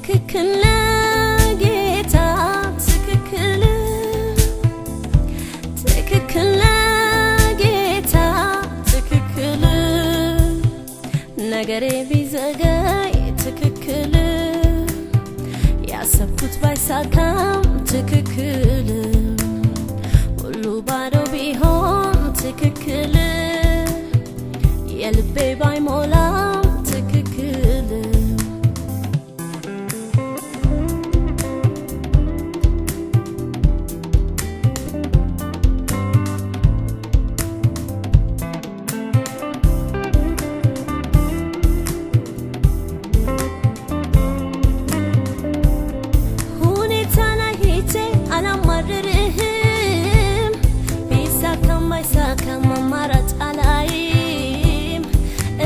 ትክክል ጌታ ትክክል ትክክል ጌታ ትክክል ነገሬ ቢዘገይ ትክክል ያሰብኩት ባይሳካም ትክክል ሁሉ ባዶ ቢሆን ትክክል የልቤ ባይሞላም ትክክል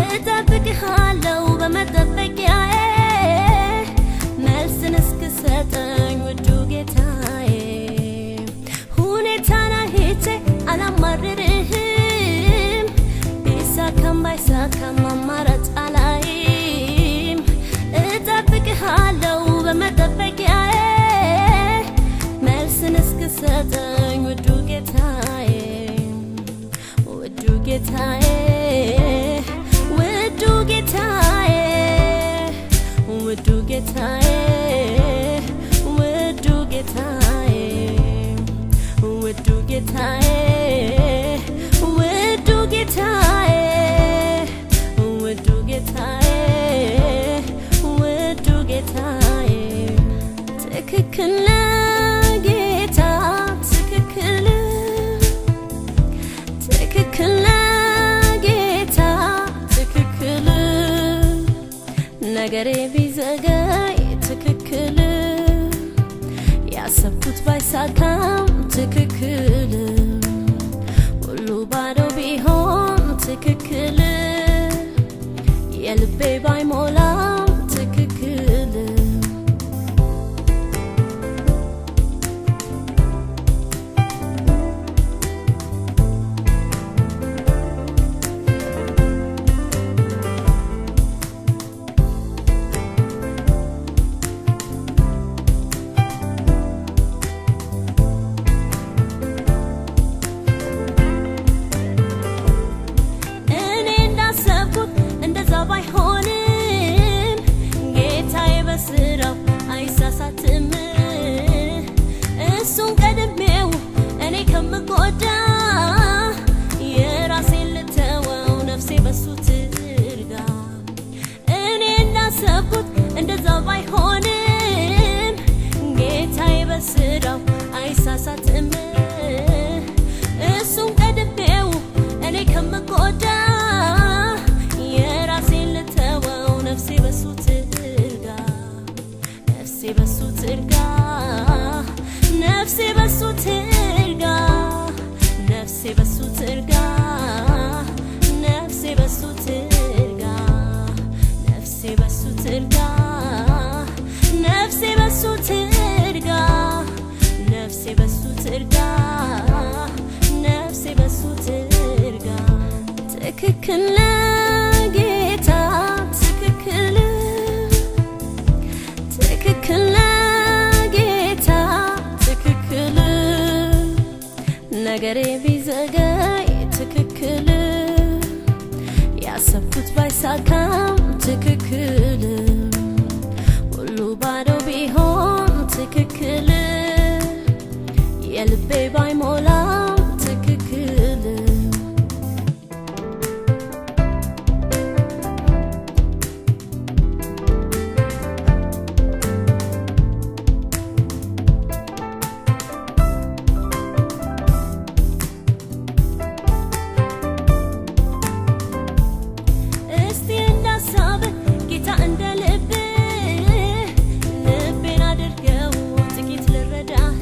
እጠብቅሃለሁ በመጠበቂያዬ መልስን እስክሰጠኝ ውዱ ጌታዬ ሁኔታን አይቼ አላማርርህም ቢሳካም ባይሳካም አማራጭ አላይም እጠብቅሃለሁ በመጠበቂያዬ መልስን እስክሰጠኝ ውዱ ጌታዬ ውዱ ጌታዬ ውዱ ጌታዬ ውዱ ጌታዬ ውዱ ጌታዬ ውዱ ጌታዬ ውዱ ጌታዬ ውዱ ጌታዬ ትክክል ጌታ ትክክል ትክክል ጌታ ትክክል ነገሬ ቢዘገይ ትክክል ያሰብኩት ባይሳካም ትክክል ሁሉ ባዶ ቢሆን ትክክል የልቤ ባይሞላም ትክክል እሱን ቀድሜው እኔ ከምጎዳ የራሴን ልተወው ነፍሴ በሱ ትርጋ እኔ እንዳሰብኩት እንደዛ ባይሆንም ጌታዬ በስራው አይሳሳትም እሱን ቀድሜው እኔ ከምጎዳ የራሴን ልተወው ነፍሴ በሱ ትርጋ ነፍሴ በሱ ትርጋ ነፍሴ በሱ ትርጋ ነፍሴ በሱ ትርጋ ነፍሴ በሱ ትርጋ ነፍሴ በሱ ትርጋ ነፍሴ በሱ ትርጋ ነፍሴ በሱ ትርጋ ነፍሴ በሱ ትርጋ ትክክል ጌታ ትክክል ትክክል ጌታ ትክክል ነገሬ ቢዘገይ ትክክል ያሰብኩት ባይሳካም ትክክል ሁሉ ባዶ ቢሆን ትክክል የልቤ ባይሞላም ትክክል ልቤን አድርገው ጥቂት ልረዳህ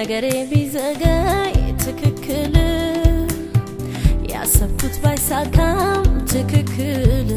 ነገሬ ቢዘገይ ትክክል ያሰብኩት ባይሳካም ትክክል